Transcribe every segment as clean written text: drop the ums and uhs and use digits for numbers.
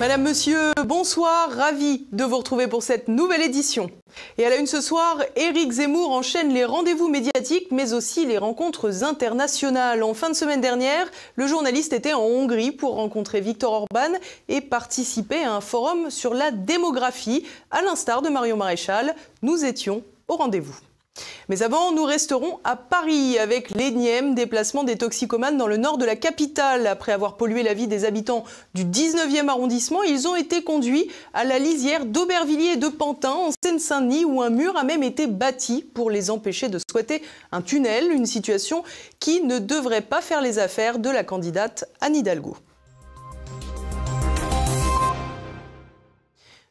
Madame, Monsieur, bonsoir, ravi de vous retrouver pour cette nouvelle édition. Et à la une ce soir, Éric Zemmour enchaîne les rendez-vous médiatiques, mais aussi les rencontres internationales. En fin de semaine dernière, le journaliste était en Hongrie pour rencontrer Viktor Orban et participer à un forum sur la démographie. À l'instar de Marion Maréchal, nous étions au rendez-vous. Mais avant, nous resterons à Paris avec l'énième déplacement des toxicomanes dans le nord de la capitale. Après avoir pollué la vie des habitants du 19e arrondissement, ils ont été conduits à la lisière d'Aubervilliers et de Pantin en Seine-Saint-Denis où un mur a même été bâti pour les empêcher de squatter un tunnel, une situation qui ne devrait pas faire les affaires de la candidate Anne Hidalgo.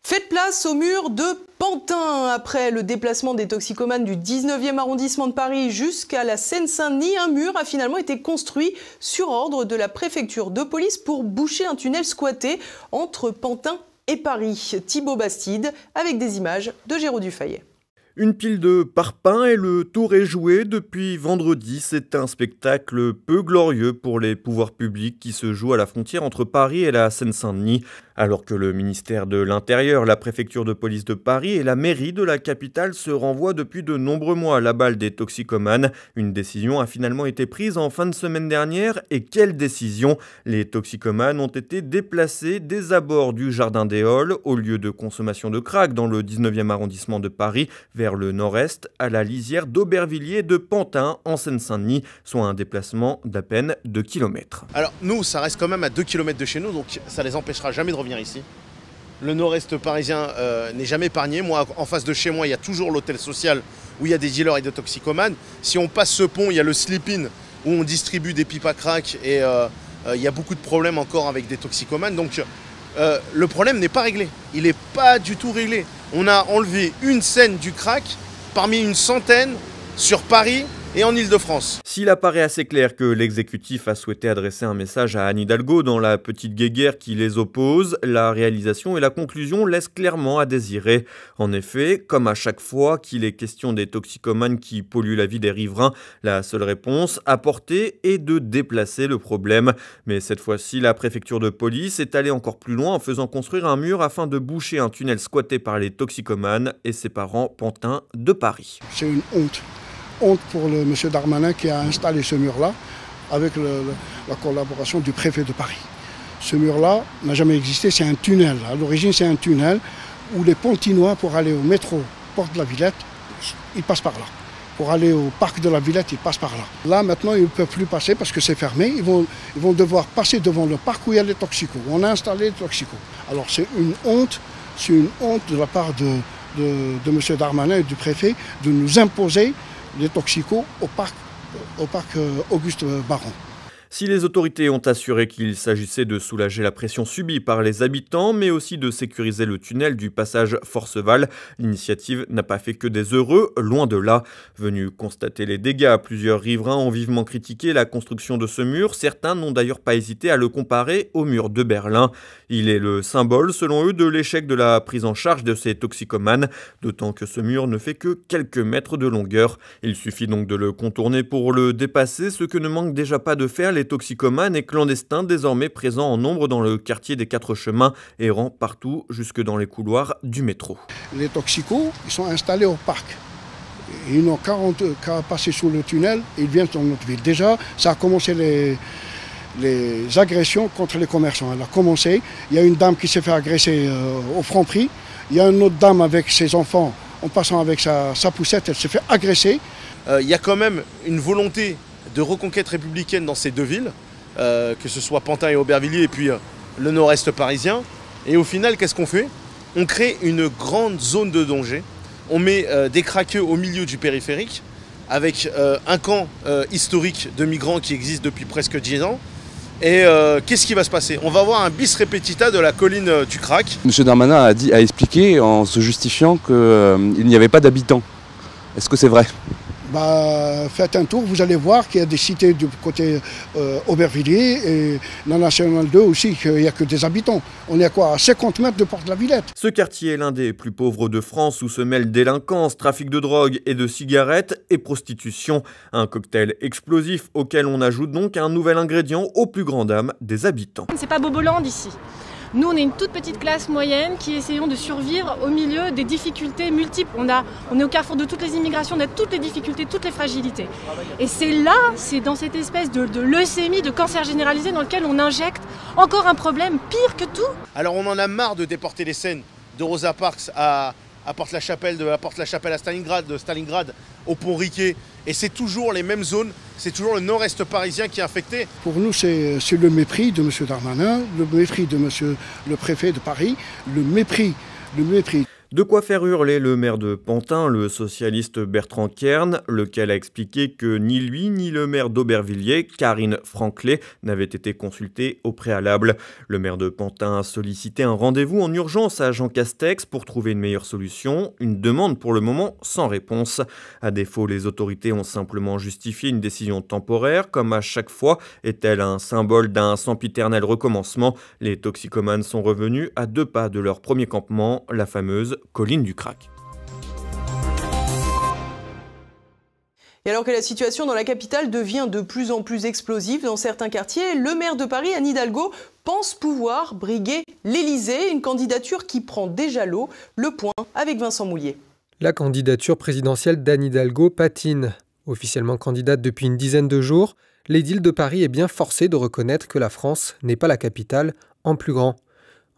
Faites place au mur de Pantin. Après le déplacement des toxicomanes du 19e arrondissement de Paris jusqu'à la Seine-Saint-Denis, un mur a finalement été construit sur ordre de la préfecture de police pour boucher un tunnel squatté entre Pantin et Paris. Thibaut Bastide avec des images de Géraud Dufayet. Une pile de parpaings et le tour est joué depuis vendredi. C'est un spectacle peu glorieux pour les pouvoirs publics qui se joue à la frontière entre Paris et la Seine-Saint-Denis. Alors que le ministère de l'Intérieur, la préfecture de police de Paris et la mairie de la capitale se renvoient depuis de nombreux mois la balle des toxicomanes. Une décision a finalement été prise en fin de semaine dernière. Et quelle décision! Les toxicomanes ont été déplacés des abords du Jardin des Halles au lieu de consommation de crack dans le 19e arrondissement de Paris vers le nord-est à la lisière d'Aubervilliers et de Pantin en Seine-Saint-Denis, soit un déplacement d'à peine 2 km. Alors nous, ça reste quand même à 2 km de chez nous, donc ça les empêchera jamais de revenir ici. Le nord-est parisien n'est jamais épargné. Moi, en face de chez moi, il y a toujours l'hôtel social où il y a des dealers et des toxicomanes. Si on passe ce pont, il y a le slip-in où on distribue des pipes à crack et il y a beaucoup de problèmes encore avec des toxicomanes. Donc le problème n'est pas réglé. Il n'est pas du tout réglé. On a enlevé une scène du crack parmi une centaine sur Paris et en Ile-de-France. S'il apparaît assez clair que l'exécutif a souhaité adresser un message à Anne Hidalgo dans la petite guéguerre qui les oppose, la réalisation et la conclusion laissent clairement à désirer. En effet, comme à chaque fois qu'il est question des toxicomanes qui polluent la vie des riverains, la seule réponse apportée est de déplacer le problème. Mais cette fois-ci, la préfecture de police est allée encore plus loin en faisant construire un mur afin de boucher un tunnel squatté par les toxicomanes et séparant Pantin de Paris. C'est une honte pour le monsieur Darmanin qui a installé ce mur-là avec la collaboration du préfet de Paris. Ce mur-là n'a jamais existé, c'est un tunnel. À l'origine, c'est un tunnel où les Pontinois, pour aller au métro Porte de la Villette, ils passent par là. Pour aller au parc de la Villette, ils passent par là. Là, maintenant, ils ne peuvent plus passer parce que c'est fermé. Ils vont devoir passer devant le parc où il y a les toxicos. On a installé les toxicos. Alors, c'est une honte de la part de monsieur Darmanin et du préfet de nous imposer les toxicos au parc Auguste Baron. Si les autorités ont assuré qu'il s'agissait de soulager la pression subie par les habitants, mais aussi de sécuriser le tunnel du passage Forceval, l'initiative n'a pas fait que des heureux, loin de là. Venus constater les dégâts, plusieurs riverains ont vivement critiqué la construction de ce mur. Certains n'ont d'ailleurs pas hésité à le comparer au mur de Berlin. Il est le symbole, selon eux, de l'échec de la prise en charge de ces toxicomanes, d'autant que ce mur ne fait que quelques mètres de longueur. Il suffit donc de le contourner pour le dépasser, ce que ne manquent déjà pas de faire les toxicomanes et clandestins désormais présents en nombre dans le quartier des 4 chemins, errant partout jusque dans les couloirs du métro. Les toxicos, ils sont installés au parc. Ils n'ont qu'à passer sous le tunnel et ils viennent dans notre ville. Déjà, ça a commencé les agressions contre les commerçants. Elle a commencé. Il y a une dame qui s'est fait agresser au Franprix. Il y a une autre dame avec ses enfants, en passant avec sa poussette, elle s'est fait agresser. Il y a quand même une volonté de reconquête républicaine dans ces deux villes, que ce soit Pantin et Aubervilliers et puis le nord-est parisien. Et au final, qu'est-ce qu'on fait? On crée une grande zone de danger. On met des craqueux au milieu du périphérique avec un camp historique de migrants qui existe depuis presque 10 ans. Et qu'est-ce qui va se passer? On va avoir un bis repetita de la colline du crack. Monsieur Darmanin a expliqué en se justifiant qu'il n'y avait pas d'habitants. Est-ce que c'est vrai? Faites un tour, vous allez voir qu'il y a des cités du côté Aubervilliers et la Nationale 2 aussi, qu'il n'y a que des habitants. On est à quoi? À 50 mètres de Porte de la Villette. Ce quartier est l'un des plus pauvres de France où se mêlent délinquance, trafic de drogue et de cigarettes et prostitution. Un cocktail explosif auquel on ajoute donc un nouvel ingrédient aux plus grandes dames des habitants. C'est pas Boboland ici. Nous, on est une toute petite classe moyenne qui essayons de survivre au milieu des difficultés multiples. On est au carrefour de toutes les immigrations, on a toutes les difficultés, toutes les fragilités. Et c'est dans cette espèce de leucémie, de cancer généralisé dans lequel on injecte encore un problème pire que tout. Alors on en a marre de déporter les scènes de Rosa Parks à Porte-la-Chapelle, de Porte-la-Chapelle à Stalingrad, de Stalingrad au Pont Riquet. Et c'est toujours les mêmes zones, c'est toujours le nord-est parisien qui est infecté. Pour nous, c'est le mépris de M. Darmanin, le mépris de M. le préfet de Paris, le mépris. De quoi faire hurler le maire de Pantin, le socialiste Bertrand Kern, lequel a expliqué que ni lui ni le maire d'Aubervilliers, Karine Franclet, n'avaient été consultés au préalable. Le maire de Pantin a sollicité un rendez-vous en urgence à Jean Castex pour trouver une meilleure solution, une demande pour le moment sans réponse. À défaut, les autorités ont simplement justifié une décision temporaire, comme à chaque fois est-elle un symbole d'un sempiternel recommencement. Les toxicomanes sont revenus à 2 pas de leur premier campement, la fameuse colline du Crac. Et alors que la situation dans la capitale devient de plus en plus explosive dans certains quartiers, le maire de Paris, Anne Hidalgo, pense pouvoir briguer l'Élysée, une candidature qui prend déjà l'eau. Le point avec Vincent Moulier. La candidature présidentielle d'Anne Hidalgo patine. Officiellement candidate depuis une dizaine de jours, l'édile de Paris est bien forcée de reconnaître que la France n'est pas la capitale en plus grand.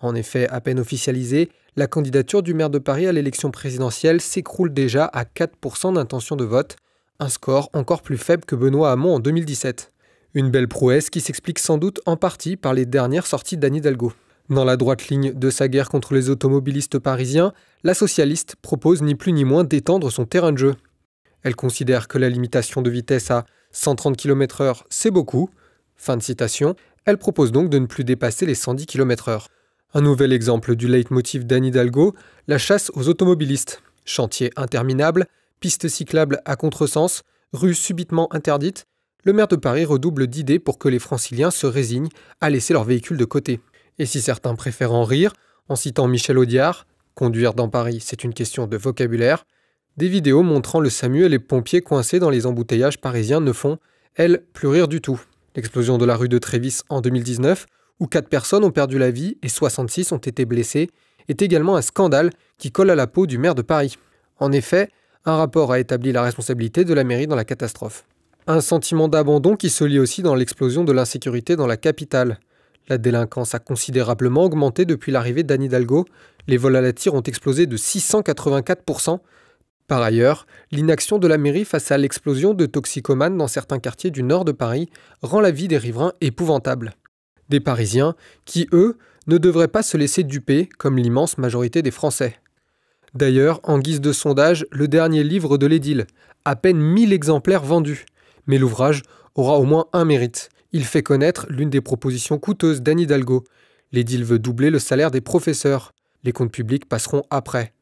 En effet, à peine officialisée, la candidature du maire de Paris à l'élection présidentielle s'écroule déjà à 4% d'intention de vote, un score encore plus faible que Benoît Hamon en 2017. Une belle prouesse qui s'explique sans doute en partie par les dernières sorties d'Anne Hidalgo. Dans la droite ligne de sa guerre contre les automobilistes parisiens, la socialiste propose ni plus ni moins d'étendre son terrain de jeu. Elle considère que la limitation de vitesse à 130 km/h, c'est beaucoup. Fin de citation. Elle propose donc de ne plus dépasser les 110 km/h. Un nouvel exemple du leitmotiv d'Anne Hidalgo, la chasse aux automobilistes. Chantier interminable, pistes cyclables à contresens, rues subitement interdites, le maire de Paris redouble d'idées pour que les franciliens se résignent à laisser leur véhicule de côté. Et si certains préfèrent en rire, en citant Michel Audiard, « Conduire dans Paris, c'est une question de vocabulaire », des vidéos montrant le SAMU et les pompiers coincés dans les embouteillages parisiens ne font, elles, plus rire du tout. L'explosion de la rue de Trévis en 2019, où 4 personnes ont perdu la vie et 66 ont été blessées, est également un scandale qui colle à la peau du maire de Paris. En effet, un rapport a établi la responsabilité de la mairie dans la catastrophe. Un sentiment d'abandon qui se lie aussi dans l'explosion de l'insécurité dans la capitale. La délinquance a considérablement augmenté depuis l'arrivée d'Anne Hidalgo. Les vols à la tire ont explosé de 684%. Par ailleurs, l'inaction de la mairie face à l'explosion de toxicomanes dans certains quartiers du nord de Paris rend la vie des riverains épouvantable. Des Parisiens qui, eux, ne devraient pas se laisser duper comme l'immense majorité des Français. D'ailleurs, en guise de sondage, le dernier livre de l'édile, à peine 1000 exemplaires vendus. Mais l'ouvrage aura au moins un mérite. Il fait connaître l'une des propositions coûteuses d'Anne Hidalgo. L'édile veut doubler le salaire des professeurs. Les comptes publics passeront après.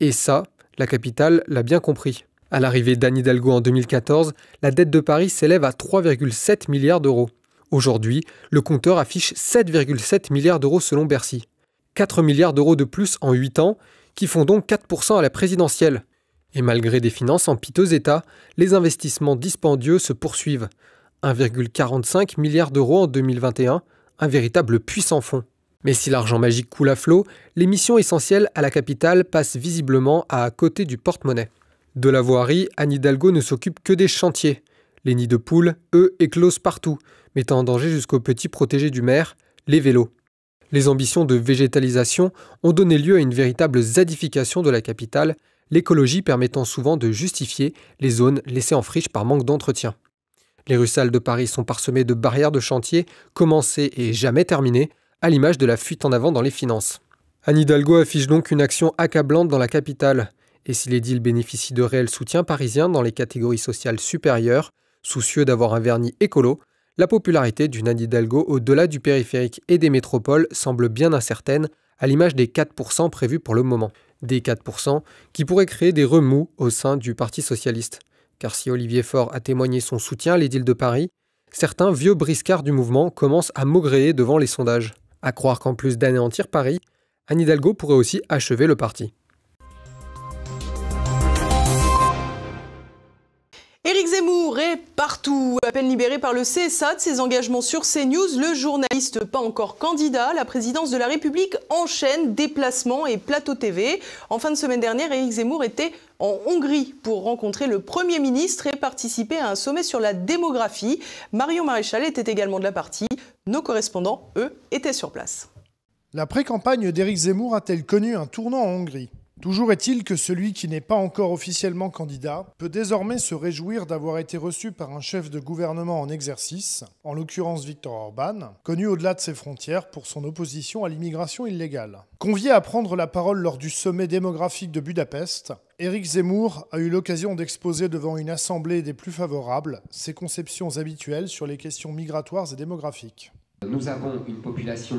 Et ça, la capitale l'a bien compris. À l'arrivée d'Anne Hidalgo en 2014, la dette de Paris s'élève à 3,7 milliards d'euros. Aujourd'hui, le compteur affiche 7,7 milliards d'euros selon Bercy. 4 milliards d'euros de plus en 8 ans, qui font donc 4% à la présidentielle. Et malgré des finances en piteux état, les investissements dispendieux se poursuivent. 1,45 milliard d'euros en 2021, un véritable puits sans fond. Mais si l'argent magique coule à flot, les missions essentielles à la capitale passent visiblement à côté du porte-monnaie. De la voirie, Anne Hidalgo ne s'occupe que des chantiers. Les nids de poules, eux, éclosent partout, mettant en danger jusqu'aux petits protégés du maire, les vélos. Les ambitions de végétalisation ont donné lieu à une véritable zadification de la capitale, l'écologie permettant souvent de justifier les zones laissées en friche par manque d'entretien. Les rues sales de Paris sont parsemées de barrières de chantier, commencées et jamais terminées, à l'image de la fuite en avant dans les finances. Anne Hidalgo affiche donc une action accablante dans la capitale. Et si l'édile bénéficie de réels soutiens parisiens dans les catégories sociales supérieures, soucieux d'avoir un vernis écolo, la popularité d'une Anne Hidalgo au-delà du périphérique et des métropoles semble bien incertaine, à l'image des 4% prévus pour le moment. Des 4% qui pourraient créer des remous au sein du Parti socialiste. Car si Olivier Faure a témoigné son soutien à l'édile de Paris, certains vieux briscards du mouvement commencent à maugréer devant les sondages. À croire qu'en plus d'anéantir Paris, Anne Hidalgo pourrait aussi achever le parti. Éric Zemmour Zemmour est partout. À peine libéré par le CSA de ses engagements sur CNews, le journaliste pas encore candidat à la présidence de la République enchaîne déplacements et plateaux TV. En fin de semaine dernière, Éric Zemmour était en Hongrie pour rencontrer le Premier ministre et participer à un sommet sur la démographie. Marion Maréchal était également de la partie. Nos correspondants, eux, étaient sur place. La pré-campagne d'Éric Zemmour a-t-elle connu un tournant en Hongrie ? Toujours est-il que celui qui n'est pas encore officiellement candidat peut désormais se réjouir d'avoir été reçu par un chef de gouvernement en exercice, en l'occurrence Viktor Orban, connu au-delà de ses frontières pour son opposition à l'immigration illégale. Convié à prendre la parole lors du sommet démographique de Budapest, Éric Zemmour a eu l'occasion d'exposer devant une assemblée des plus favorables ses conceptions habituelles sur les questions migratoires et démographiques. Nous avons une population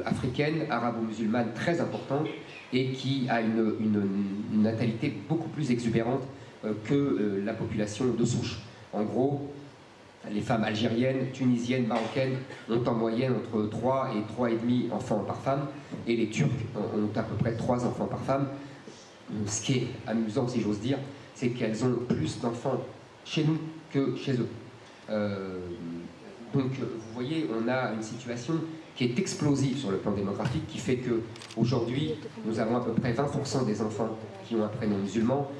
africaine, arabo-musulmane très importante et qui a une natalité beaucoup plus exubérante que la population de souche. En gros, les femmes algériennes, tunisiennes, marocaines ont en moyenne entre 3 et 3,5 enfants par femme et les Turcs ont à peu près 3 enfants par femme. Ce qui est amusant, si j'ose dire, c'est qu'elles ont plus d'enfants chez nous que chez eux. Donc, vous voyez, on a une situation qui est explosive sur le plan démographique, qui fait qu'aujourd'hui, nous avons à peu près 20% des enfants qui ont un prénom musulman.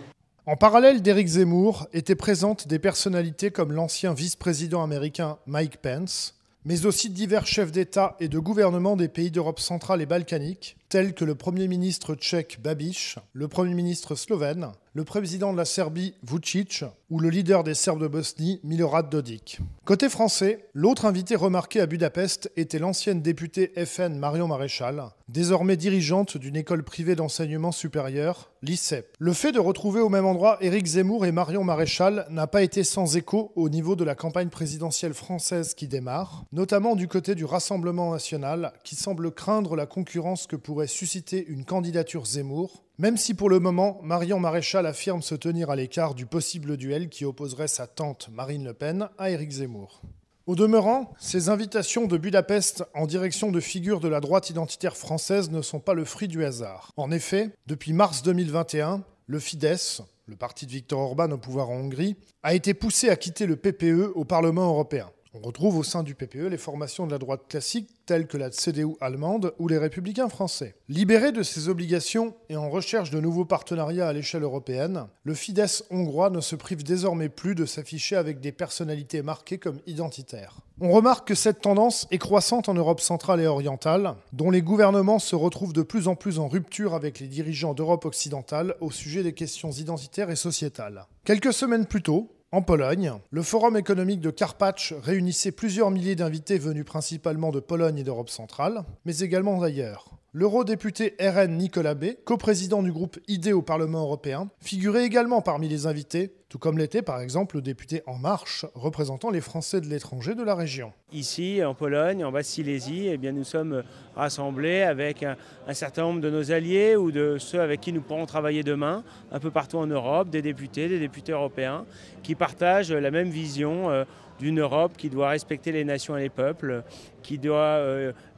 En parallèle d'Éric Zemmour étaient présentes des personnalités comme l'ancien vice-président américain Mike Pence, mais aussi divers chefs d'État et de gouvernement des pays d'Europe centrale et balkanique, tels que le Premier ministre tchèque Babiš, le Premier ministre slovène, le président de la Serbie Vučić ou le leader des Serbes de Bosnie Milorad Dodik. Côté français, l'autre invité remarqué à Budapest était l'ancienne députée FN Marion Maréchal, désormais dirigeante d'une école privée d'enseignement supérieur, l'ICEP. Le fait de retrouver au même endroit Éric Zemmour et Marion Maréchal n'a pas été sans écho au niveau de la campagne présidentielle française qui démarre, notamment du côté du Rassemblement national qui semble craindre la concurrence que pourrait susciter une candidature Zemmour, même si pour le moment, Marion Maréchal affirme se tenir à l'écart du possible duel qui opposerait sa tante Marine Le Pen à Éric Zemmour. Au demeurant, ces invitations de Budapest en direction de figures de la droite identitaire française ne sont pas le fruit du hasard. En effet, depuis mars 2021, le Fidesz, le parti de Viktor Orban au pouvoir en Hongrie, a été poussé à quitter le PPE au Parlement européen. On retrouve au sein du PPE les formations de la droite classique telles que la CDU allemande ou les Républicains français. Libéré de ses obligations et en recherche de nouveaux partenariats à l'échelle européenne, le Fidesz hongrois ne se prive désormais plus de s'afficher avec des personnalités marquées comme identitaires. On remarque que cette tendance est croissante en Europe centrale et orientale, dont les gouvernements se retrouvent de plus en plus en rupture avec les dirigeants d'Europe occidentale au sujet des questions identitaires et sociétales. Quelques semaines plus tôt, en Pologne, le Forum économique de Karpacz réunissait plusieurs milliers d'invités venus principalement de Pologne et d'Europe centrale, mais également d'ailleurs. L'eurodéputé RN Nicolas B, coprésident du groupe ID au Parlement européen, figurait également parmi les invités, tout comme l'était par exemple le député En Marche, représentant les Français de l'étranger de la région. Ici, en Pologne, en Basse-Silésie, eh bien, nous sommes rassemblés avec un certain nombre de nos alliés ou de ceux avec qui nous pourrons travailler demain, un peu partout en Europe, des députés européens, qui partagent la même vision d'une Europe qui doit respecter les nations et les peuples, qui doit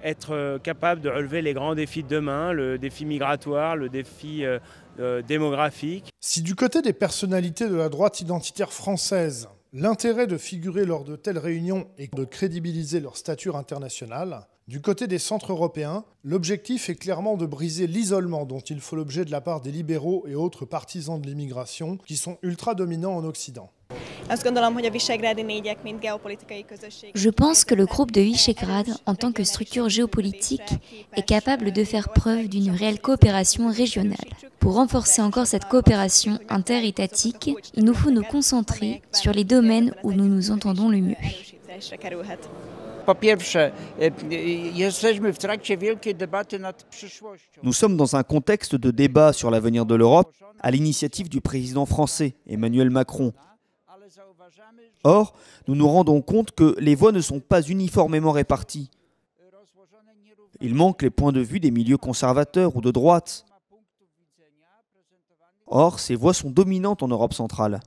être capable de relever les grands défis de demain, le défi migratoire, le défi démographique. Si du côté des personnalités de la droite identitaire française, l'intérêt de figurer lors de telles réunions est de crédibiliser leur stature internationale, du côté des centres européens, l'objectif est clairement de briser l'isolement dont il faut l'objet de la part des libéraux et autres partisans de l'immigration qui sont ultra dominants en Occident. Je pense que le groupe de Visegrad, en tant que structure géopolitique, est capable de faire preuve d'une réelle coopération régionale. Pour renforcer encore cette coopération interétatique, il nous faut nous concentrer sur les domaines où nous nous entendons le mieux. Nous sommes dans un contexte de débat sur l'avenir de l'Europe à l'initiative du président français, Emmanuel Macron. Or, nous nous rendons compte que les voix ne sont pas uniformément réparties. Il manque les points de vue des milieux conservateurs ou de droite. Or, ces voix sont dominantes en Europe centrale.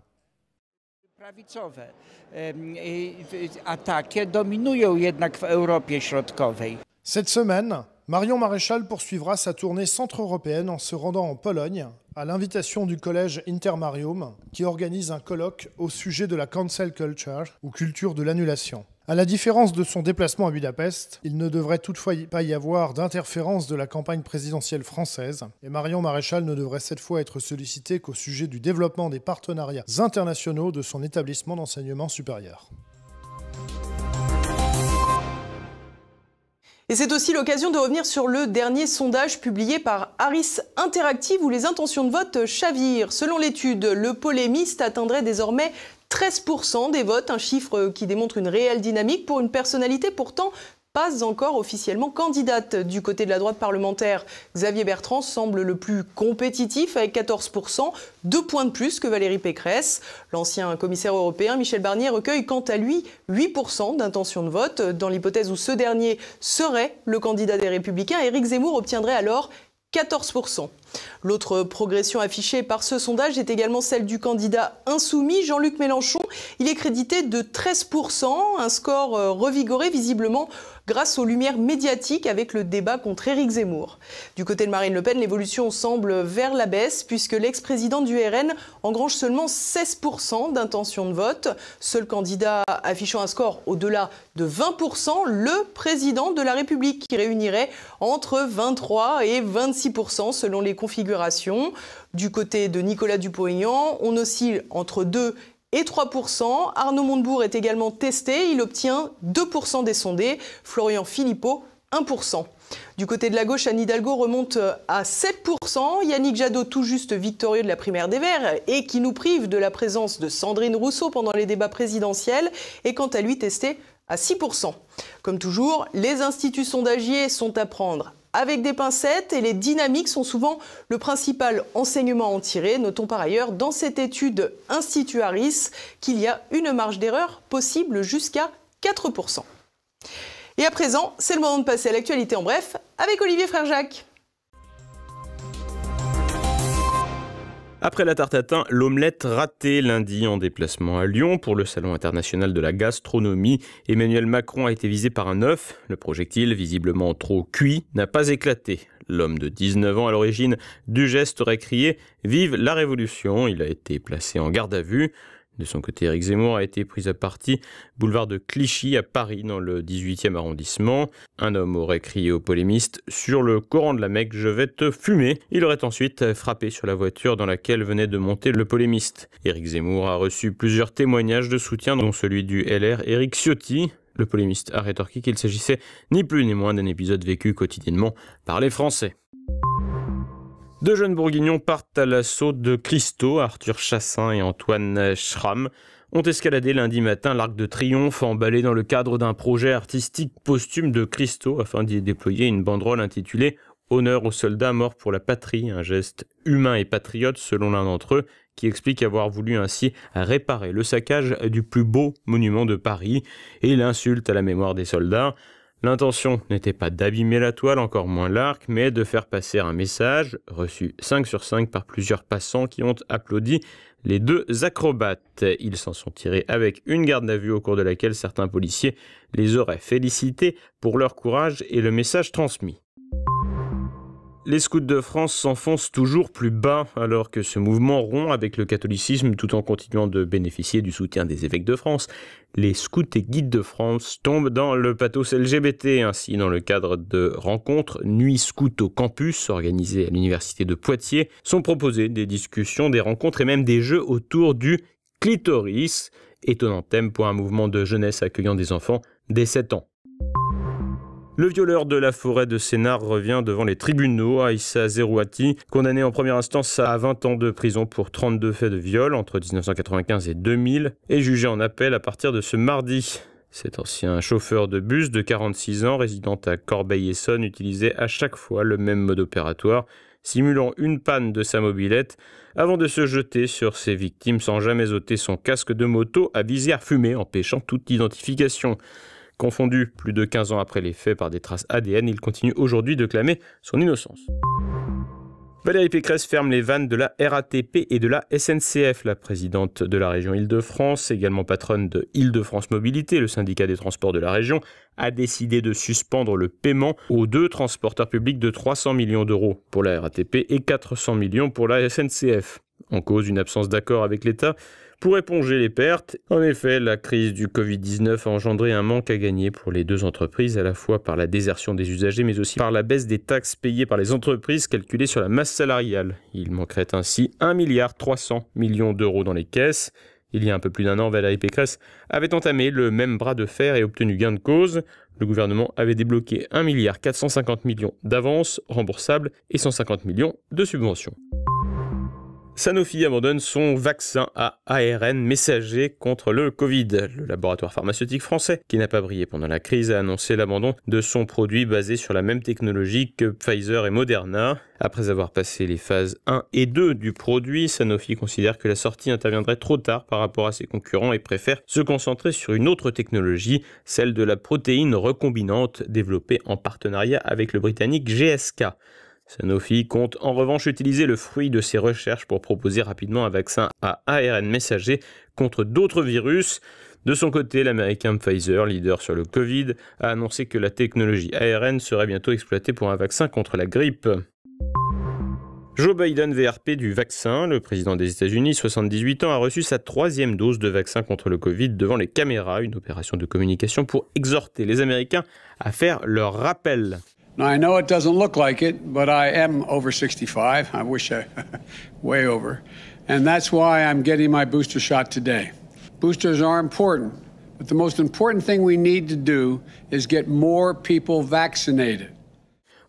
Cette semaine, Marion Maréchal poursuivra sa tournée centre-européenne en se rendant en Pologne, à l'invitation du collège Intermarium, qui organise un colloque au sujet de la cancel culture, ou culture de l'annulation. À la différence de son déplacement à Budapest, il ne devrait toutefois pas y avoir d'interférence de la campagne présidentielle française, et Marion Maréchal ne devrait cette fois être sollicitée qu'au sujet du développement des partenariats internationaux de son établissement d'enseignement supérieur. Et c'est aussi l'occasion de revenir sur le dernier sondage publié par Harris Interactive où les intentions de vote chavirent. Selon l'étude, le polémiste atteindrait désormais 13% des votes, un chiffre qui démontre une réelle dynamique pour une personnalité pourtant pas encore officiellement candidate. Du côté de la droite parlementaire, Xavier Bertrand semble le plus compétitif avec 14%, 2 points de plus que Valérie Pécresse. L'ancien commissaire européen Michel Barnier recueille quant à lui 8% d'intention de vote. Dans l'hypothèse où ce dernier serait le candidat des Républicains, Éric Zemmour obtiendrait alors 14%. L'autre progression affichée par ce sondage est également celle du candidat insoumis, Jean-Luc Mélenchon. Il est crédité de 13%, un score revigoré visiblement grâce aux lumières médiatiques avec le débat contre Éric Zemmour. Du côté de Marine Le Pen, l'évolution semble vers la baisse puisque l'ex-présidente du RN engrange seulement 16% d'intention de vote. Seul candidat affichant un score au-delà de 20%, le président de la République qui réunirait entre 23 et 26% selon les configurations. Du côté de Nicolas Dupont-Aignan, on oscille entre 2 et 3%. Arnaud Montebourg est également testé. Il obtient 2% des sondés. Florian Philippot, 1%. Du côté de la gauche, Anne Hidalgo remonte à 7%. Yannick Jadot, tout juste victorieux de la primaire des Verts et qui nous prive de la présence de Sandrine Rousseau pendant les débats présidentiels, est quant à lui testé à 6%. Comme toujours, les instituts sondagiers sont à prendre avec des pincettes et les dynamiques sont souvent le principal enseignement à en tirer. Notons par ailleurs dans cette étude Institut Harris qu'il y a une marge d'erreur possible jusqu'à 4%. Et à présent, c'est le moment de passer à l'actualité en bref avec Olivier Frère-Jacques. Après la tarte tatin, l'omelette ratée lundi en déplacement à Lyon pour le Salon international de la gastronomie. Emmanuel Macron a été visé par un œuf. Le projectile, visiblement trop cuit, n'a pas éclaté. L'homme de 19 ans à l'origine du geste aurait crié « Vive la Révolution !» Il a été placé en garde à vue. De son côté, Éric Zemmour a été pris à partie boulevard de Clichy à Paris dans le 18e arrondissement. Un homme aurait crié au polémiste « Sur le Coran de la Mecque, je vais te fumer ». Il aurait ensuite frappé sur la voiture dans laquelle venait de monter le polémiste. Éric Zemmour a reçu plusieurs témoignages de soutien, dont celui du LR Éric Ciotti. Le polémiste a rétorqué qu'il s'agissait ni plus ni moins d'un épisode vécu quotidiennement par les Français. Deux jeunes bourguignons partent à l'assaut de Christo. Arthur Chassin et Antoine Schramm ont escaladé lundi matin l'Arc de Triomphe emballé dans le cadre d'un projet artistique posthume de Christo afin d'y déployer une banderole intitulée « Honneur aux soldats morts pour la patrie », un geste humain et patriote selon l'un d'entre eux qui explique avoir voulu ainsi réparer le saccage du plus beau monument de Paris et l'insulte à la mémoire des soldats. L'intention n'était pas d'abîmer la toile, encore moins l'arc, mais de faire passer un message, reçu 5 sur 5 par plusieurs passants qui ont applaudi les deux acrobates. Ils s'en sont tirés avec une garde à vue au cours de laquelle certains policiers les auraient félicités pour leur courage et le message transmis. Les scouts de France s'enfoncent toujours plus bas alors que ce mouvement rompt avec le catholicisme tout en continuant de bénéficier du soutien des évêques de France. Les scouts et guides de France tombent dans le pathos LGBT. Ainsi, dans le cadre de rencontres Nuit Scout au campus organisées à l'université de Poitiers, sont proposées des discussions, des rencontres et même des jeux autour du clitoris. Étonnant thème pour un mouvement de jeunesse accueillant des enfants dès 7 ans. Le violeur de la forêt de Sénart revient devant les tribunaux. Aïssa Zerouati, condamné en première instance à 20 ans de prison pour 32 faits de viol entre 1995 et 2000, est jugé en appel à partir de ce mardi. Cet ancien chauffeur de bus de 46 ans, résident à Corbeil-Essonnes, utilisait à chaque fois le même mode opératoire, simulant une panne de sa mobilette, avant de se jeter sur ses victimes sans jamais ôter son casque de moto à visière fumée, empêchant toute identification. Confondu plus de 15 ans après les faits par des traces ADN, il continue aujourd'hui de clamer son innocence. Valérie Pécresse ferme les vannes de la RATP et de la SNCF. La présidente de la région Île-de-France, également patronne de Île-de-France Mobilité, le syndicat des transports de la région, a décidé de suspendre le paiement aux 2 transporteurs publics de 300 millions d'euros pour la RATP et 400 millions pour la SNCF. En cause, une absence d'accord avec l'État pour éponger les pertes. En effet, la crise du Covid-19 a engendré un manque à gagner pour les 2 entreprises, à la fois par la désertion des usagers, mais aussi par la baisse des taxes payées par les entreprises calculées sur la masse salariale. Il manquerait ainsi 1,3 milliard d'euros dans les caisses. Il y a un peu plus d'un an, Valérie Pécresse avait entamé le même bras de fer et obtenu gain de cause. Le gouvernement avait débloqué 1,450 milliard d'avances remboursables et 150 millions de subventions. Sanofi abandonne son vaccin à ARN messager contre le Covid. Le laboratoire pharmaceutique français, qui n'a pas brillé pendant la crise, a annoncé l'abandon de son produit basé sur la même technologie que Pfizer et Moderna. Après avoir passé les phases 1 et 2 du produit, Sanofi considère que la sortie interviendrait trop tard par rapport à ses concurrents et préfère se concentrer sur une autre technologie, celle de la protéine recombinante développée en partenariat avec le britannique GSK. Sanofi compte en revanche utiliser le fruit de ses recherches pour proposer rapidement un vaccin à ARN messager contre d'autres virus. De son côté, l'américain Pfizer, leader sur le Covid, a annoncé que la technologie ARN serait bientôt exploitée pour un vaccin contre la grippe. Joe Biden, VRP du vaccin, le président des États-Unis, 78 ans, a reçu sa 3e dose de vaccin contre le Covid devant les caméras, une opération de communication pour exhorter les Américains à faire leur rappel. Now, I know it doesn't look like it, but I am over 65. I wish I way over. And that's why I'm getting my booster shot today. Boosters are important, but the most important thing we need to do is get more people vaccinated.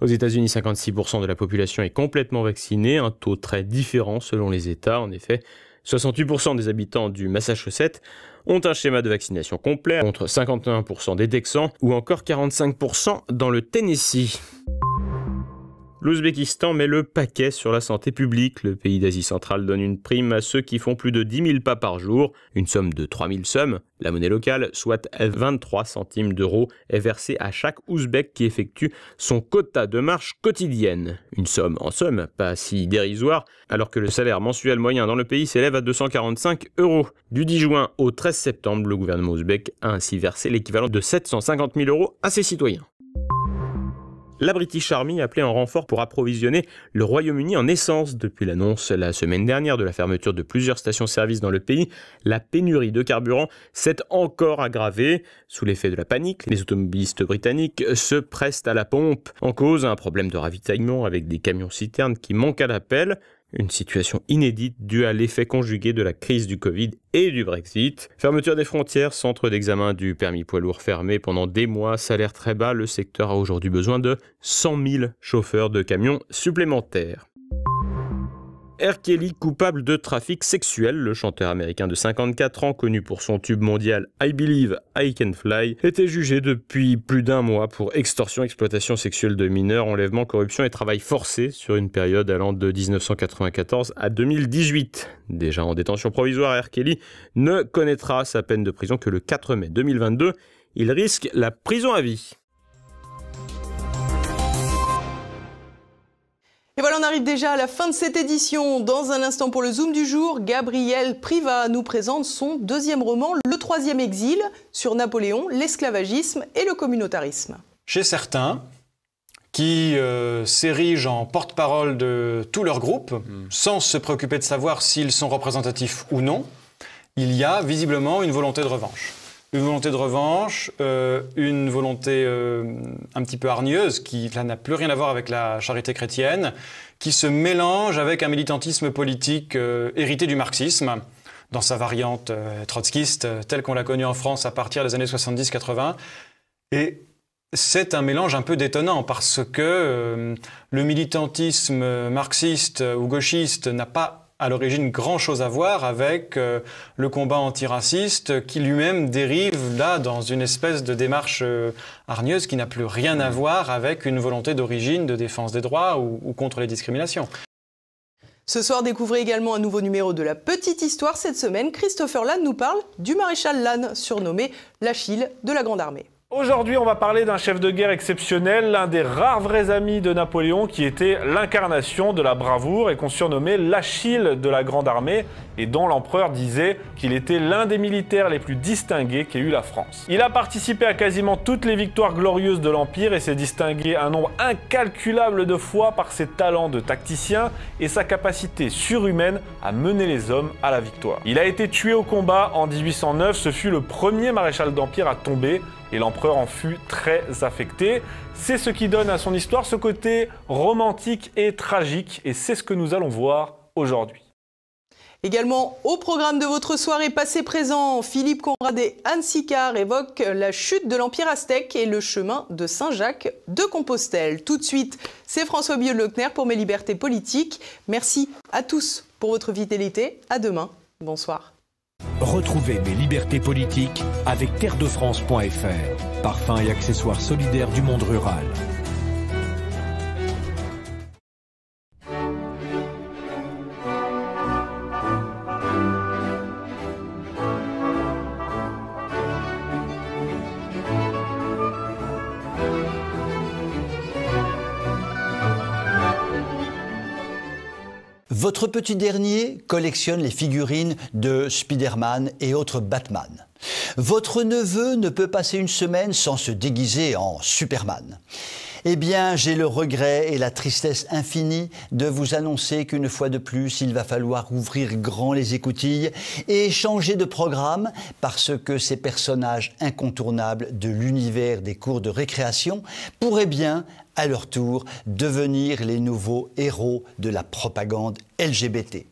Aux États-Unis, 56% de la population est complètement vaccinée, un taux très différent selon les États. En effet, 68% des habitants du Massachusetts ont un schéma de vaccination complet, contre 51% des Texans ou encore 45% dans le Tennessee. L'Ouzbékistan met le paquet sur la santé publique. Le pays d'Asie centrale donne une prime à ceux qui font plus de 10 000 pas par jour. Une somme de 3 000 sommes, la monnaie locale, soit 23 centimes d'euros, est versée à chaque Ouzbek qui effectue son quota de marche quotidienne. Une somme, en somme, pas si dérisoire, alors que le salaire mensuel moyen dans le pays s'élève à 245 euros. Du 10 juin au 13 septembre, le gouvernement ouzbek a ainsi versé l'équivalent de 750 000 euros à ses citoyens. La British Army a appelé en renfort pour approvisionner le Royaume-Uni en essence. Depuis l'annonce la semaine dernière de la fermeture de plusieurs stations-service dans le pays, la pénurie de carburant s'est encore aggravée. Sous l'effet de la panique, les automobilistes britanniques se pressent à la pompe. En cause, un problème de ravitaillement avec des camions-citernes qui manquent à l'appel. Une situation inédite due à l'effet conjugué de la crise du Covid et du Brexit. Fermeture des frontières, centre d'examen du permis poids lourd fermé pendant des mois, salaire très bas, le secteur a aujourd'hui besoin de 100 000 chauffeurs de camions supplémentaires. R. Kelly, coupable de trafic sexuel, le chanteur américain de 54 ans, connu pour son tube mondial I Believe I Can Fly, était jugé depuis plus d'un mois pour extorsion, exploitation sexuelle de mineurs, enlèvement, corruption et travail forcé sur une période allant de 1994 à 2018. Déjà en détention provisoire, R. Kelly ne connaîtra sa peine de prison que le 4 mai 2022. Il risque la prison à vie. Et voilà, on arrive déjà à la fin de cette édition. Dans un instant pour le Zoom du jour, Gabriel Privat nous présente son 2e roman, Le 3e exil, sur Napoléon, l'esclavagisme et le communautarisme. Chez certains, qui s'érigent en porte-parole de tout leur groupe, sans se préoccuper de savoir s'ils sont représentatifs ou non, il y a visiblement une volonté de revanche. Une volonté de revanche, une volonté un petit peu hargneuse, qui là n'a plus rien à voir avec la charité chrétienne, qui se mélange avec un militantisme politique hérité du marxisme, dans sa variante trotskiste, telle qu'on l'a connue en France à partir des années 70-80. Et c'est un mélange un peu détonnant, parce que le militantisme marxiste ou gauchiste n'a pas à l'origine grand chose à voir avec le combat antiraciste qui lui-même dérive là dans une espèce de démarche hargneuse qui n'a plus rien à voir avec une volonté d'origine de défense des droits ou contre les discriminations. Ce soir, découvrez également un nouveau numéro de La Petite Histoire. Cette semaine, Christopher Lannes nous parle du maréchal Lannes, surnommé l'Achille de la Grande Armée. Aujourd'hui, on va parler d'un chef de guerre exceptionnel, l'un des rares vrais amis de Napoléon qui était l'incarnation de la bravoure et qu'on surnommait l'Achille de la Grande Armée et dont l'empereur disait qu'il était l'un des militaires les plus distingués qu'ait eu la France. Il a participé à quasiment toutes les victoires glorieuses de l'Empire et s'est distingué un nombre incalculable de fois par ses talents de tacticien et sa capacité surhumaine à mener les hommes à la victoire. Il a été tué au combat en 1809, ce fut le premier maréchal d'Empire à tomber et l'empereur en fut très affecté. C'est ce qui donne à son histoire ce côté romantique et tragique, et c'est ce que nous allons voir aujourd'hui. Également au programme de votre soirée passé-présent, Philippe Conrad et Anne Sicard évoquent la chute de l'Empire aztèque et le chemin de Saint-Jacques de Compostelle. Tout de suite, c'est François Biot-Leclerc pour Mes Libertés Politiques. Merci à tous pour votre fidélité. À demain. Bonsoir. Retrouvez Mes Libertés Politiques avec terredefrance.fr, parfums et accessoires solidaires du monde rural. Votre petit dernier collectionne les figurines de Spider-Man et autres Batman. Votre neveu ne peut passer une semaine sans se déguiser en Superman. Eh bien, j'ai le regret et la tristesse infinie de vous annoncer qu'une fois de plus, il va falloir ouvrir grand les écoutilles et changer de programme parce que ces personnages incontournables de l'univers des cours de récréation pourraient bien, à leur tour, devenir les nouveaux héros de la propagande LGBT.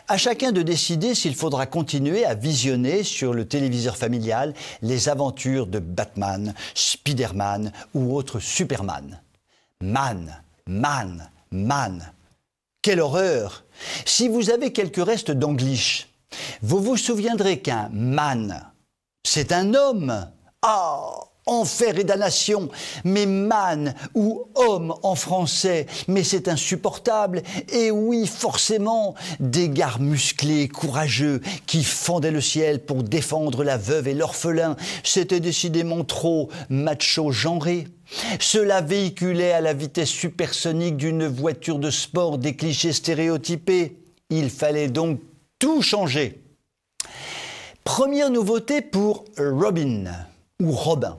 À chacun de décider s'il faudra continuer à visionner sur le téléviseur familial les aventures de Batman, Spider-Man ou autres Superman. Man. Quelle horreur! Si vous avez quelques restes d'anglish, vous vous souviendrez qu'un man, c'est un homme. Ah! Enfer et damnation, mais man ou homme en français, mais c'est insupportable. Et oui, forcément, des gars musclés, courageux, qui fendaient le ciel pour défendre la veuve et l'orphelin, c'était décidément trop macho-genré. Cela véhiculait à la vitesse supersonique d'une voiture de sport des clichés stéréotypés. Il fallait donc tout changer. Première nouveauté pour Robin, ou Robin.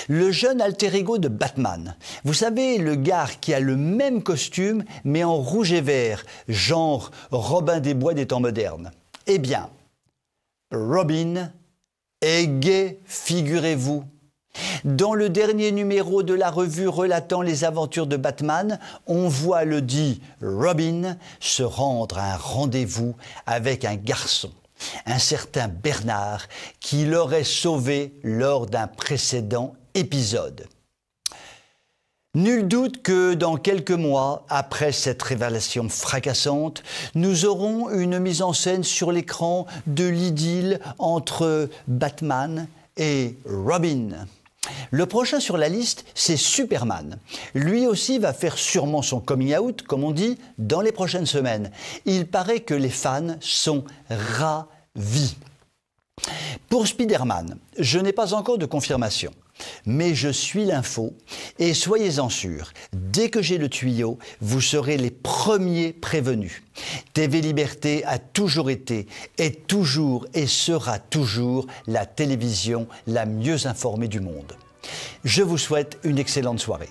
Le jeune alter ego de Batman. Vous savez, le gars qui a le même costume, mais en rouge et vert, genre Robin des Bois des temps modernes. Eh bien, Robin est gay, figurez-vous. Dans le dernier numéro de la revue relatant les aventures de Batman, on voit le dit Robin se rendre à un rendez-vous avec un garçon. Un certain Bernard qui l'aurait sauvé lors d'un précédent épisode. Nul doute que dans quelques mois, après cette révélation fracassante, nous aurons une mise en scène sur l'écran de l'idylle entre Batman et Robin. Le prochain sur la liste, c'est Superman. Lui aussi va faire sûrement son coming out, comme on dit, dans les prochaines semaines. Il paraît que les fans sont ravis. Pour Spider-Man, je n'ai pas encore de confirmation, mais je suis l'info et soyez-en sûrs, dès que j'ai le tuyau, vous serez les premiers prévenus. TV Liberté a toujours été, est toujours et sera toujours la télévision la mieux informée du monde. Je vous souhaite une excellente soirée.